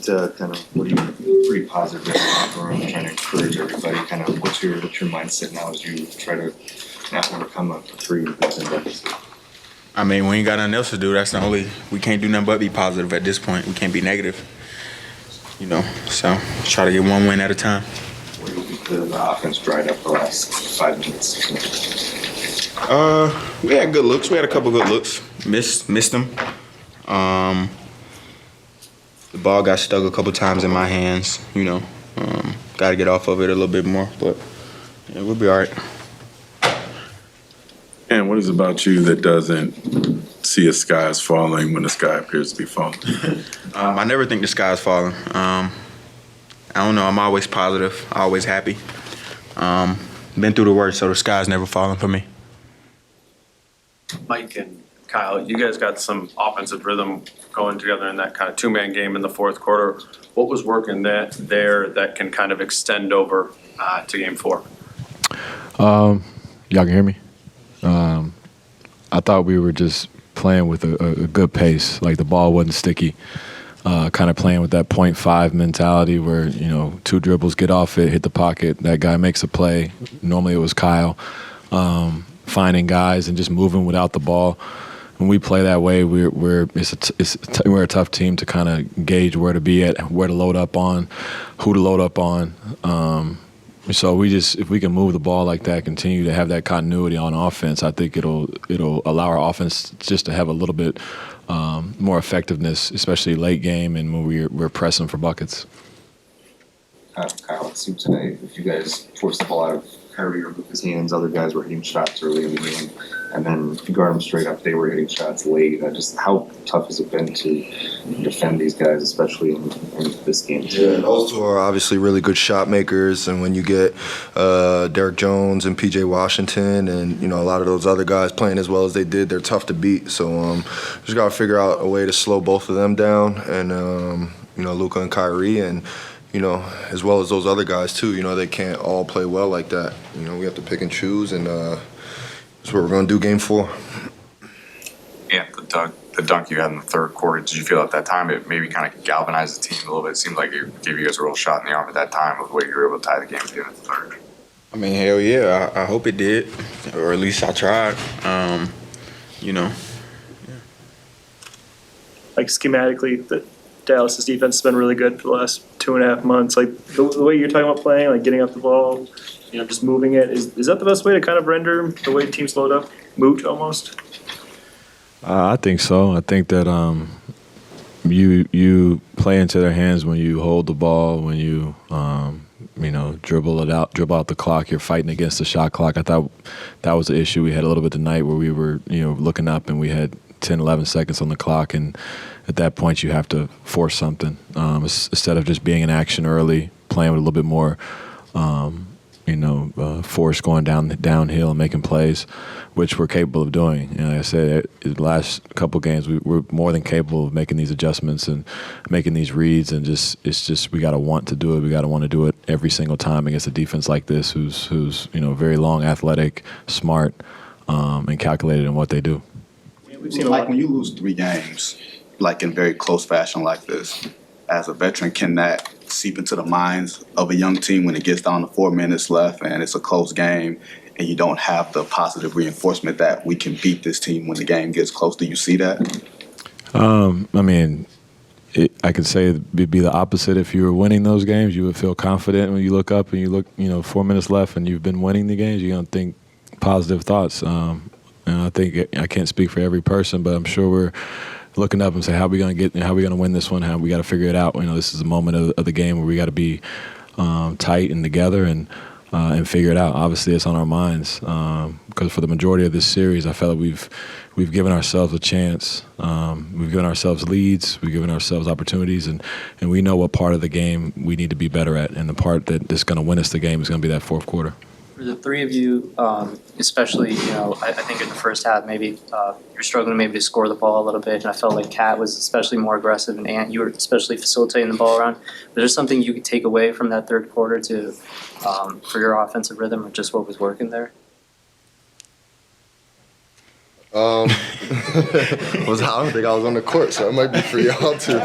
what are you pretty positive about? I'm trying to encourage everybody. Kind of what's your mindset now as you try to not overcome a 3 deficit? I mean, we ain't got nothing else to do. That's the only. We can't do nothing but be positive at this point. We can't be negative. So try to get one win at a time. What do you think the offense dried up the last 5 minutes? We had good looks. We had a couple good looks. Missed them. The ball got stuck a couple times in my hands. Got to get off of it a little bit more, but yeah, we'll be all right. And what is it about you that doesn't see a sky is falling when the sky appears to be falling? I never think the sky is falling. I don't know. I'm always positive, always happy. Been through the worst, so the sky's never falling for me. Mike and Kyle, you guys got some offensive rhythm going together in that kind of two-man game in the fourth quarter. What was working there that can kind of extend over to game 4? Y'all can hear me? I thought we were just playing with a good pace. Like the ball wasn't sticky. Kind of playing with that 0.5 mentality where, 2 dribbles, get off it, hit the pocket, that guy makes a play. Normally it was Kyle. Finding guys and just moving without the ball. When we play that way, we're a tough team to kind of gauge where to be at, where to load up on, who to load up on. So if we can move the ball like that, continue to have that continuity on offense, I think it'll allow our offense just to have a little bit more effectiveness, especially late game and when we're pressing for buckets. Kyle, it seemed tonight if you guys forced the ball out of Kyrie or Luka's hands, other guys were hitting shots early in the game, and then if you guard them straight up, they were hitting shots late. Just how tough has it been to defend these guys, especially in this game? Yeah, those two are obviously really good shot makers, and when you get Derek Jones and PJ Washington and a lot of those other guys playing as well as they did, they're tough to beat. So just got to figure out a way to slow both of them down, and Luka and Kyrie, and as well as those other guys too. They can't all play well like that. We have to pick and choose, and that's what we're going to do game 4. Yeah, the dunk you had in the third quarter, did you feel at that time it maybe kind of galvanized the team a little bit? It seemed like it gave you guys a real shot in the arm at that time with the way you were able to tie the game at the end of the third. I mean, hell yeah. I hope it did, or at least I tried. Like schematically, Dallas's defense has been really good for the last 2.5 months. Like the way you're talking about playing, like getting up the ball, just moving it. Is that the best way to kind of render the way teams load up? Moot almost? I think so. I think that you play into their hands when you hold the ball, when you dribble out the clock. You're fighting against the shot clock. I thought that was the issue we had a little bit tonight, where we were looking up and we had 10, 11 seconds on the clock, and at that point you have to force something instead of just being in action early, playing with a little bit more force going downhill and making plays, which we're capable of doing. Like I said, the last couple games we're more than capable of making these adjustments and making these reads, and we got to want to do it. We got to want to do it every single time against a defense like this, who's very long, athletic, smart, and calculated in what they do. We've seen like when you lose 3 games, like in very close fashion like this, as a veteran, can that seep into the minds of a young team when it gets down to 4 minutes left and it's a close game and you don't have the positive reinforcement that we can beat this team when the game gets close? Do you see that? I could say it'd be the opposite. If you were winning those games, you would feel confident when you look up and you look, 4 minutes left and you've been winning the games, you're going to think positive thoughts. And I think I can't speak for every person, but I'm sure we're looking up and say, how are we going to win this one? How we got to figure it out. This is a moment of the game where we got to be tight and together and figure it out. Obviously, it's on our minds because for the majority of this series, I felt like we've given ourselves a chance. We've given ourselves leads. We've given ourselves opportunities, and we know what part of the game we need to be better at. And the part that's going to win us the game is going to be that fourth quarter. For the 3 of you, especially, I think in the first half, maybe you're struggling maybe to score the ball a little bit, and I felt like Kat was especially more aggressive, and Ant, you were especially facilitating the ball around. Was there something you could take away from that third quarter for your offensive rhythm, or just what was working there? I don't think I was on the court, so it might be for y'all too.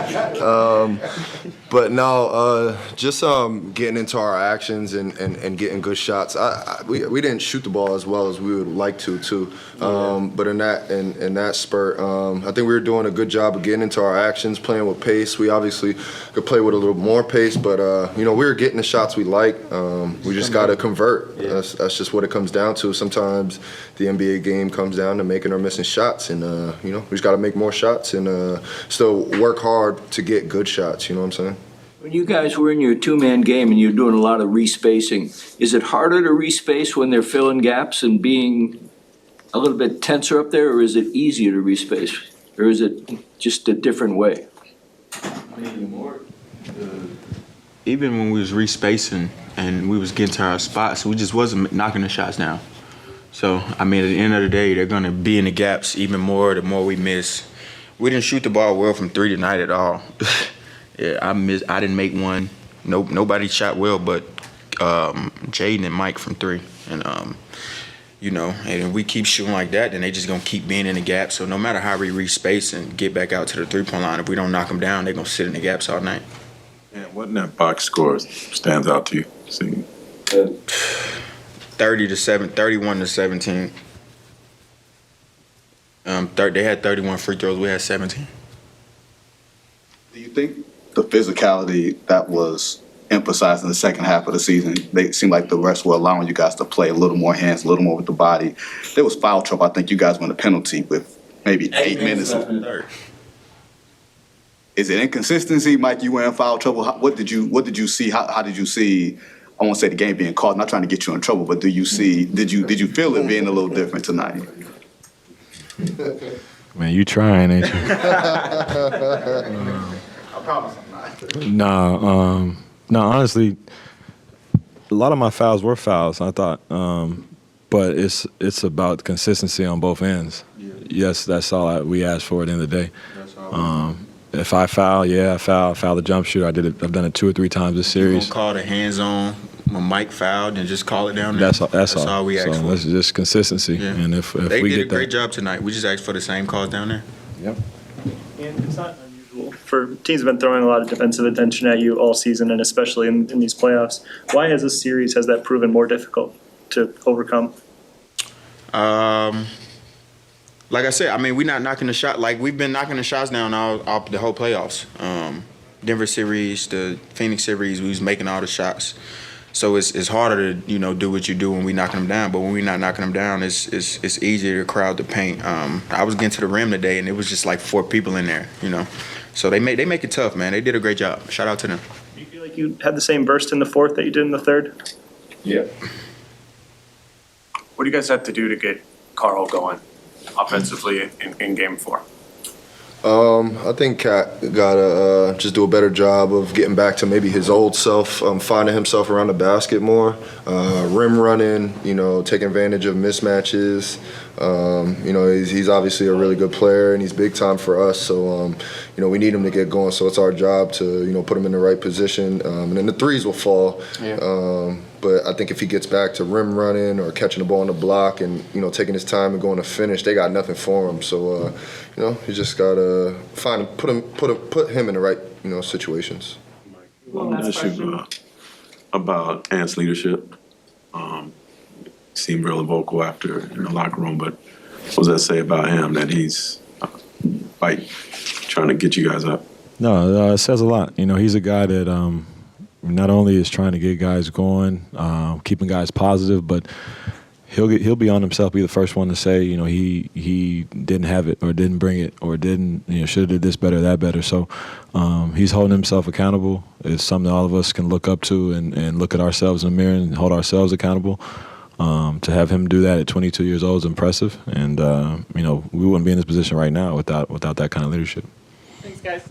But no, just getting into our actions and getting good shots. We didn't shoot the ball as well as we would like to too. But in that spurt, I think we were doing a good job of getting into our actions, playing with pace. We obviously could play with a little more pace, but we were getting the shots we like. We just got to convert. That's just what it comes down to. Sometimes the NBA game comes down to making or missing shots, and we just got to make more shots and still work hard to get good shots. You know what I'm saying? When you guys were in your two-man game and you're doing a lot of respacing, is it harder to respace when they're filling gaps and being a little bit tenser up there, or is it easier to respace? Or is it just a different way? Even when we was respacing and we was getting to our spots, we just wasn't knocking the shots down. So, I mean, at the end of the day, they're going to be in the gaps even more the more we miss. We didn't shoot the ball well from three tonight at all. Yeah, I didn't make one. Nobody shot well but Jaden and Mike from three. And, and if we keep shooting like that, then they just going to keep being in the gaps. So no matter how we respace and get back out to the three-point line, if we don't knock them down, they're going to sit in the gaps all night. Yeah, what that box score stands out to you? See? 31 to 17. They had 31 free throws. We had 17. Do you think the physicality that was emphasized in the second half of the season, they seemed like the refs were allowing you guys to play a little more hands, a little more with the body? There was foul trouble. I think you guys won a penalty with maybe 8 minutes. Is it inconsistency, Mike? You were in foul trouble. What did you see? How did you see? I won't say the game being called. Not trying to get you in trouble, but did you feel it being a little different tonight? Man, you trying, ain't you? I promise I'm not. No, honestly, a lot of my fouls were fouls, I thought. But it's about consistency on both ends. Yeah. Yes, that's all we asked for at the end of the day. If I foul, I foul the jump shooter. I've done it 2 or 3 times this series. Call the hands on when Mike fouled and just call it down there. That's all we asked for. It's just consistency. Yeah. And if they we did get a great job tonight. We just asked for the same calls down there. Yep. And it's not unusual for teams have been throwing a lot of defensive attention at you all season, and especially in these playoffs. Why has this series, has that proven more difficult to overcome? Like I said, I mean, we're not knocking the shot. Like, we've been knocking the shots down all the whole playoffs. Denver series, the Phoenix series, we was making all the shots. So it's harder to, do what you do when we knocking them down. But when we're not knocking them down, it's easier to crowd the paint. I was getting to the rim today, and it was just like 4 people in there, So they make it tough, man. They did a great job. Shout out to them. Do you feel like you had the same burst in the fourth that you did in the third? Yeah. What do you guys have to do to get Carl going offensively in game 4? I think Kat gotta just do a better job of getting back to maybe his old self, finding himself around the basket more, rim running, taking advantage of mismatches. He's obviously a really good player and he's big time for us. So, we need him to get going. So it's our job to, put him in the right position. And then the threes will fall. Yeah. But I think if he gets back to rim running or catching the ball on the block and, taking his time and going to finish, they got nothing for him. So, you just got to put him in the right, situations. I want to ask you about Ant's leadership. Seemed real vocal after in the locker room, but what does that say about him that he's trying to get you guys up? No, it says a lot. He's a guy that not only is trying to get guys going, keeping guys positive, but he'll be on himself, be the first one to say, he didn't have it or didn't bring it or didn't, should have did this better, that better. So he's holding himself accountable. It's something all of us can look up to and look at ourselves in the mirror and hold ourselves accountable. To have him do that at 22 years old is impressive. And, we wouldn't be in this position right now without that kind of leadership. Thanks, guys.